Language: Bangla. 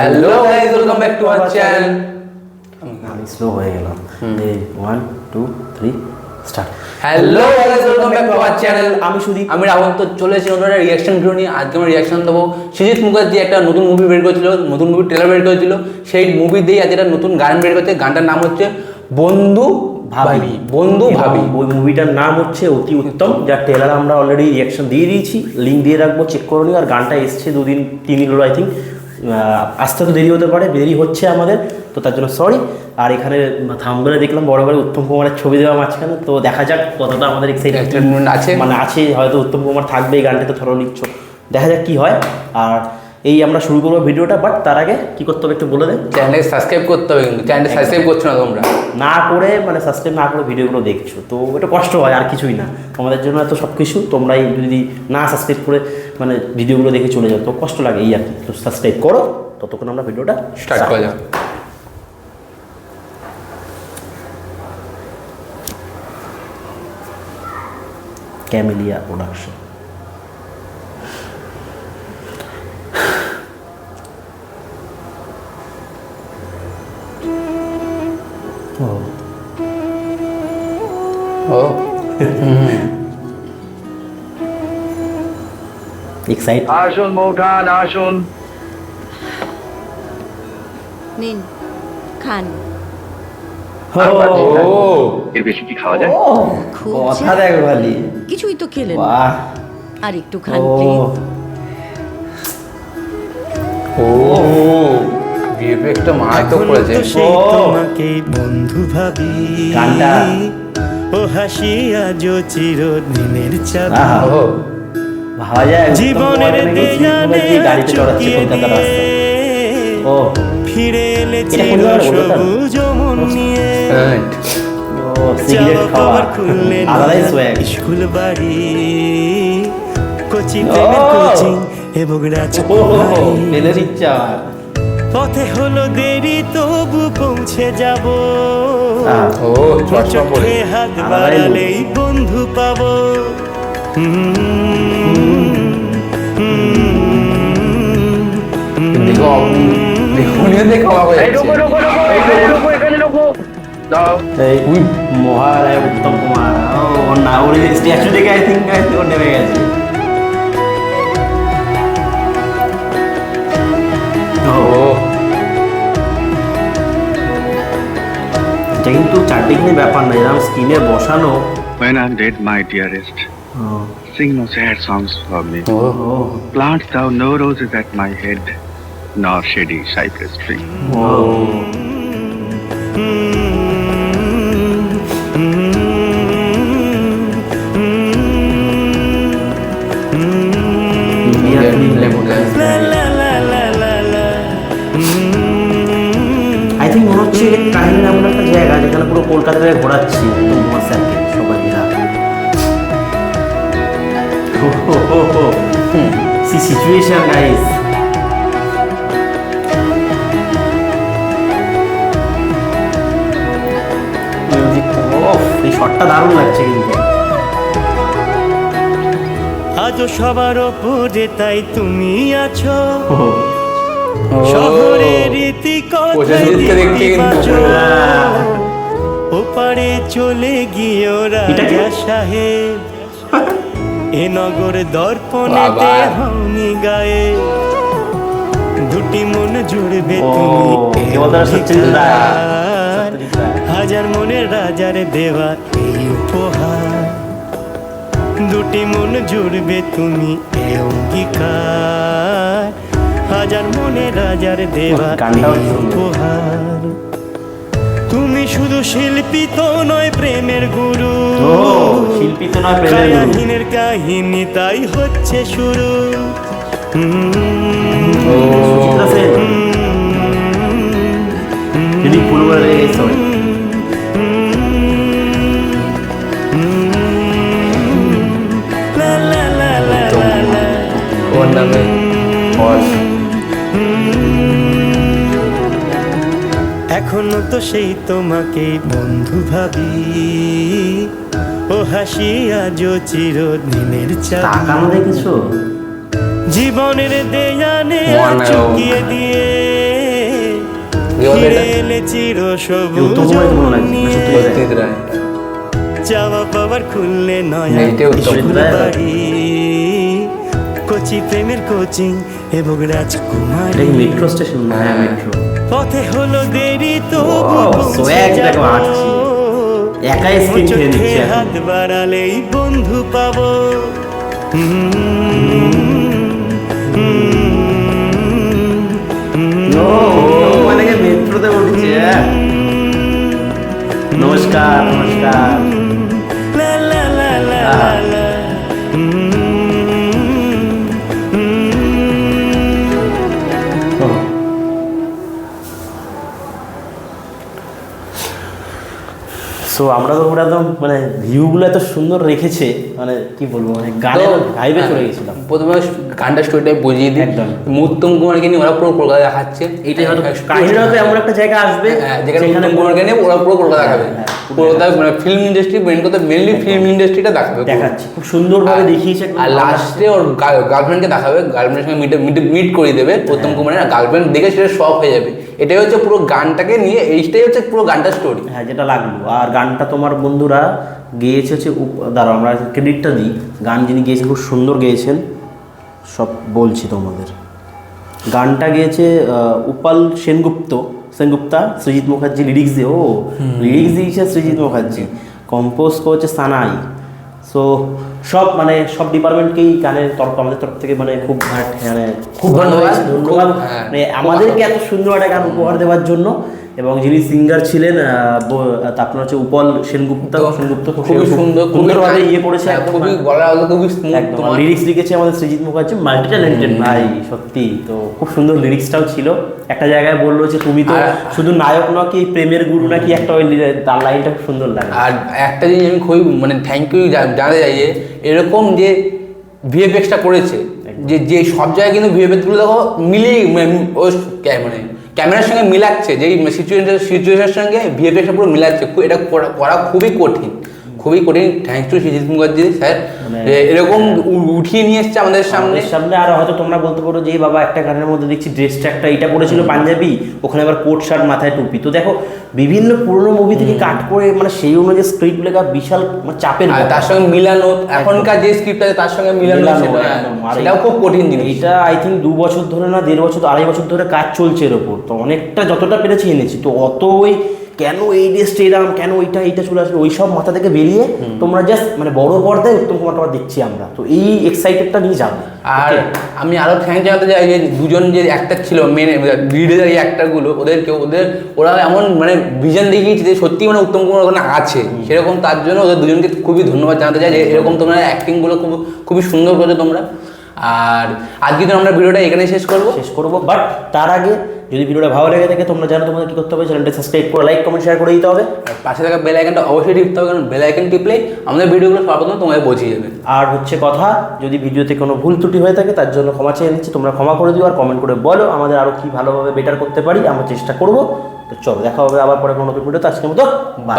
Hello guys, welcome back to our channel. আমি স্লো হয়ে গেলাম। 1 2 3 start. Hello guys, welcome back to our channel. আমি সুদীপ। আমি রাহুল। তো চলে এসেছি নতুন একটা রিয়াকশন ভিডিও নিয়ে। আজকে আমরা রিয়াকশন দেবো সৃজিত মুখার্জি একটা নতুন মুভি বের করেছিল, নতুন মুভি ট্রেলার বের করেছিল। সেই মুভি দিয়ে আজ একটা নতুন গান বের করছে। গানটার নাম হচ্ছে বন্ধু ভাবি। বন্ধু ভাবি। ওই মুভিটার নাম হচ্ছে অতি উত্তম, যার ট্রেলার আমরা অলরেডি রিয়াকশন দিয়ে দিয়েছি, লিঙ্ক দিয়ে রাখবো, চেক করে নিও। আর গানটা এসছে 2-3 দিন হলো আই থিঙ্ক। আসতে তো দেরি হতে পারে, দেরি হচ্ছে আমাদের, তো তার জন্য সরি। আর এখানে থাম্বনেলে দেখলাম বড় করে উত্তম কুমারের ছবি দেওয়া মাঝখানে, তো দেখা যাক কতটা আমাদের এক্সাইটমেন্ট আছে, মানে আছে। হয়তো উত্তম কুমার থাকবে এই গানটাতে, থরো লিখছো, দেখা যাক কি হয়। আর এই আমরা শুরু করবো ভিডিওটা, বাট তার আগে কি করতে হবে একটু বলে দেন। চ্যানেলকে সাবস্ক্রাইব করতে হবে, কিন্তু চ্যানেলটা সাবস্ক্রাইব করছো না তোমরা, না করে মানে সাবস্ক্রাইব না করে ভিডিওগুলো দেখছো, তো এটা কষ্ট হয়, আর কিছুই না। আমাদের জন্য এত সব কিছু, তোমরাই যদি না সাবস্ক্রাইব করে মানে ভিডিওগুলো দেখে চলে যাও তো কষ্ট লাগে, এই আর কি। তো সাবস্ক্রাইব করো, ততক্ষণ আমরা ভিডিওটা স্টার্ট করা যাক। Camellia production. ও এক্সাইট। আসুন মৌঠান আসুন। নিন খান। ও এর বেশি কি খাওয়া যায়? খুব কথা দেখ ভালি, কিছুই তো খেলেন না। বাহ। আর একটু খান ও প্লিজ। ও ভিএফএক্সটা মারাত্মক করেছে। তোমাকে বন্ধু ভাবি, গানটা। ও হাসি আজও চিরদিনের চাবি, আহা। ও ভাবা যায় উত্তম জীবনের কুমারের নাকি দেয়ালে যে গাড়িতে চড়াচ্ছে চুকিয়ে কলকাতার রাস্তায়। দিয়ে ও ফিরে এলে এটা চির কোন জায়গায় বলো তো? সবুজ মন নিয়ে, ও সিগারেট চাওয়া খাওয়া পাওয়ার খুললে আলাদাই সোয়াগ। স্কুল বাড়ি, কোচিং প্রেমের ও। কোচিং এবং রাজকুমারী, পেলে দিচ্ছে আমার। পথে হলো দেরি তবু পৌঁছে যাব, ও চশমা পরে চোখে হাত আলাদাই বাড়ালেই বন্ধু পাবো। দেখো দেখুনিও দেখো অবাক হয়ে এই রোকো যাচ্ছে। রোকো রোকো, এখানে রোকো, এখানে রোকো। দাও। এই মহারায় উত্তম কুমার, ও না, ওর স্ট্যাচু দেখে আই থিঙ্ক ও নেমে গেছে। ও ও এটা কিন্তু চারদিকে ব্যাপার না, এরকম স্ক্রিনে বসানো। When I'm dead, my dearest, sing no sad songs for me. ও ও Plant thou no roses at my head, nor shady cypress tree. ও ইন্ডিয়ান আই থিঙ্ক মনে হচ্ছে কাহিনী এমন একটা জায়গা যেখানে পুরো কলকাতায় ঘোরাচ্ছি তোমার স্যারকে সবাই মিলা। See situation guys. মিউজিক, ওফ এই শটটা দারুণ লাগছে কিন্তু। আজও সবার ওপরে তাই তুমি আছো, ও, শহরের রীতি কথায় প্রসেনজিৎকে দেখতে কিন্তু। ওপারে চলে গিয়েও এটা কি? রাজা সাহেব, এ নগর দর্পণেতে বাবা। হওনি গায়ে, দুটি মন জুড়বে ও, তুমি কে বলতো না, সত্যজিৎ রায়। অধিকার। সত্যজিৎ রায়। হাজার মনের রাজার দেওয়া এই উপহার, দুটি মন জুড়বে তুমি এ অঙ্গীকার, হাজার মনের রাজার দেওয়া গানটাও এই সুন্দর। উপহার। তুমি শুধু শিল্পী তো নয় প্রেমের গুরু, ও শিল্পী তো নয় প্রেমের গুরু। কাহিনীর কাহিনী তাই হচ্ছে শুরু। সুচিত্রা সেন যদি ভুল বলে রেখে গেছে সবাই। লা লা লা লা লা লা। ওর নামে বস। এখনো তো সেই তোমাকে বন্ধু ভাবি, ও হাসি আজও চিরদিনের চাবি, তাকানো দেখেছো? জীবনের দেয়ানে মনে চুকিয়ে দিয়ে হবে এটা? এলে চির এই উত্তম সবুজ কুমার মনে লাগছে না সত্যি কথা। সত্যজিৎ রায়। চাওয়া পাওয়ার খুললে নয় এইটাই উত্তম। বাড়ি কচি প্রেমের কোচিং এবং এটা রাজকুমারী কি মেট্রো স্টেশন? হ্যাঁ মেট্রো। পথে হলো দেরি তো swag দেখো হাঁটছি। একাই স্ক্রিন খেয়ে নিচ্ছে এখন। হাত বাড়ালেই বন্ধু পাবো মানে মেট্রোতে উঠছে। নমস্কার নমস্কার। লা লা লা লা আহা। লা সো আমরা তো পুরো একদম মানে ভিউগুলো এত সুন্দর রেখেছে, মানে কি বলবো, মানে গানের ভাইবে চলে গেছিলাম। প্রথমে গানটা স্টোরিটা বুঝিয়ে দিই। একদম। উত্তম কুমারকে নিয়ে ওরা পুরো কলকাতা দেখাচ্ছে। এইটাই হয়তো কাহিনীটা হয়তো এমন একটা জায়গা আসবে যেখানে যেখানে উত্তম কুমারকে নিয়ে ওরা পুরো কলকাতা দেখাবে। হ্যাঁ, কলকাতার মানে ফিল্ম ইন্ডাস্ট্রি মেন কথা মেনলি ফিল্ম ইন্ডাস্ট্রিটা দেখাবে। দেখাচ্ছে খুব সুন্দরভাবে দেখিয়েছে। আর লাস্টে ওর গার্লফ্রেন্ডকে দেখাবে, গার্লফ্রেন্ডের সঙ্গে মিট করিয়ে দেবে উত্তম কুমারের। গার্লফ্রেন্ড দেখে সেটা শক হয়ে যাবে। এটাই হচ্ছে পুরো গানটাকে নিয়ে, এইটাই হচ্ছে পুরো গানটার স্টোরি। হ্যাঁ যেটা লাগলো। আর গানটা তোমার বন্ধুরা গেয়েছে হচ্ছে দাঁড়াও আমরা ক্রেডিটটা দিই। গান যিনি গেয়েছেন খুব সুন্দর গেয়েছেন, সব বলছি তোমাদের। গানটা গেয়েছে উপাল সেনগুপ্তা, সৃজিত মুখার্জি লিরিক্স দিয়ে। ও লিরিক্স দিয়েছে সৃজিত মুখার্জি, কম্পোজ করেছে সানাই। সো সব মানে সব ডিপার্টমেন্টকেই গানের তরফ আমাদের তরফ থেকে মানে খুব মানে খুব ধন্যবাদ। হ্যাঁ, মানে আমাদেরকে এত সুন্দর একটা গান উপহার দেওয়ার জন্য। এবং যিনি সিঙ্গার ছিলেন আপনার হচ্ছে উপল সেনগুপ্ত খুবই সুন্দর, সুন্দরভাবে ইয়ে করেছে। হ্যাঁ, একদম খুবই গলা আলো খুবই স্মুথ। তোমার লিরিক্স লিখেছে আমাদের সৃজিত মুখার্জি, মাল্টি ট্যালেন্টেড ভাই সত্যি। তো খুব সুন্দর লিরিক্সটাও ছিল। একটা জায়গায় বললো যে তুমি তো শুধু নায়ক নয় কি প্রেমের গুরু নাকি একটা, ওই তার লাইনটা খুব সুন্দর লাগে। আর একটা জিনিস আমি খুবই মানে থ্যাংক ইউ জানাতে চাই যে এরকম যে ভিএফএক্সটা করেছে, যে সব জায়গায় কিন্তু ভিএফএক্সগুলো দেখো মিলিয়ে ও মানে ক্যামেরার সঙ্গে মিলাচ্ছে, যেই সিচুয়েশনের সঙ্গে ভিএফএক্সটা পুরো মিলাচ্ছে। এটা করা খুবই কঠিন। Thanks to Srijit Mukherjee sir, এরকম উঠিয়ে নিয়ে এসছে আমাদের সামনে। আর হয়তো তোমরা বলতে পারো যে বাবা একটা গানের মধ্যে দেখছি ড্রেসটা একটা এটা পরেছিল পাঞ্জাবি, ওখানে আবার কোট শার্ট মাথায় টুপি। তো দেখো বিভিন্ন পুরোনো মুভি থেকে কাট করে মানে সেই অনুযায়ী স্ক্রিপ্ট লেখা বিশাল চাপের। আর তার সঙ্গে মিলানো, এখনকার যে স্ক্রিপ্ট আছে তার সঙ্গে মিলানো, সেটাও খুব কঠিন জিনিস। এটা আই থিঙ্ক 2 বছর ধরে না 1.5 বছর 2.5 বছর ধরে কাজ চলছে এর ওপর। তো অনেকটা যতটা পেরেছি এনেছি। তো অত ওই কেন এই ড্রেসটা এরকম, কেন এইটা চলে আসবে, ওই সব মাথা থেকে বেরিয়ে তোমরা জাস্ট মানে বড় পর্দায় উত্তম কুমারকে আবার দেখছি আমরা। তো এই এক্সাইটেডটা নিয়ে যাবো। আর আমি আরো থ্যাংক জানাতে চাই যে দুজন যে অ্যাক্টর ছিল মেন লিডের এই অ্যাক্টরগুলো, ওরা এমন মানে ভিজন দেখিয়েছে যে সত্যি মানে উত্তম কুমার ওখানে আছে সেরকম। তার জন্য ওদের দুজনকে খুবই ধন্যবাদ জানাতে চাই যে এরকম তোমরা অ্যাক্টিংগুলো খুবই সুন্দর করেছো তোমরা। আর আজকে তো আমরা ভিডিওটা এখানে শেষ করবো। বাট তার আগে যদি ভিডিওটা ভালো লেগে থাকে তোমরা জানো তোমাদের কি করতে হবে, চ্যানেলটা সাবস্ক্রাইব করে লাইক কমেন্ট শেয়ার করে দিতে হবে। আর পাশে থাকা বেল আইকনটা অবশ্যই টিপতে হবে, কারণ বেল আইকন টিপলে আমাদের ভিডিওগুলো সর্বপ্রথম তোমাদের পৌঁছে যাবে। আর হচ্ছে কথা, যদি ভিডিওতে কোনো ভুল ত্রুটি হয়ে থাকে তার জন্য ক্ষমা চেয়ে নিচ্ছি, তোমরা ক্ষমা করে দিও। আর কমেন্ট করে বলো আমাদের আরও কি ভালোভাবে বেটার করতে পারি, আমরা চেষ্টা করবো। তো চলো দেখা হবে আবার পরে কোনো নতুন ভিডিওতে। আজকের মতো বাই।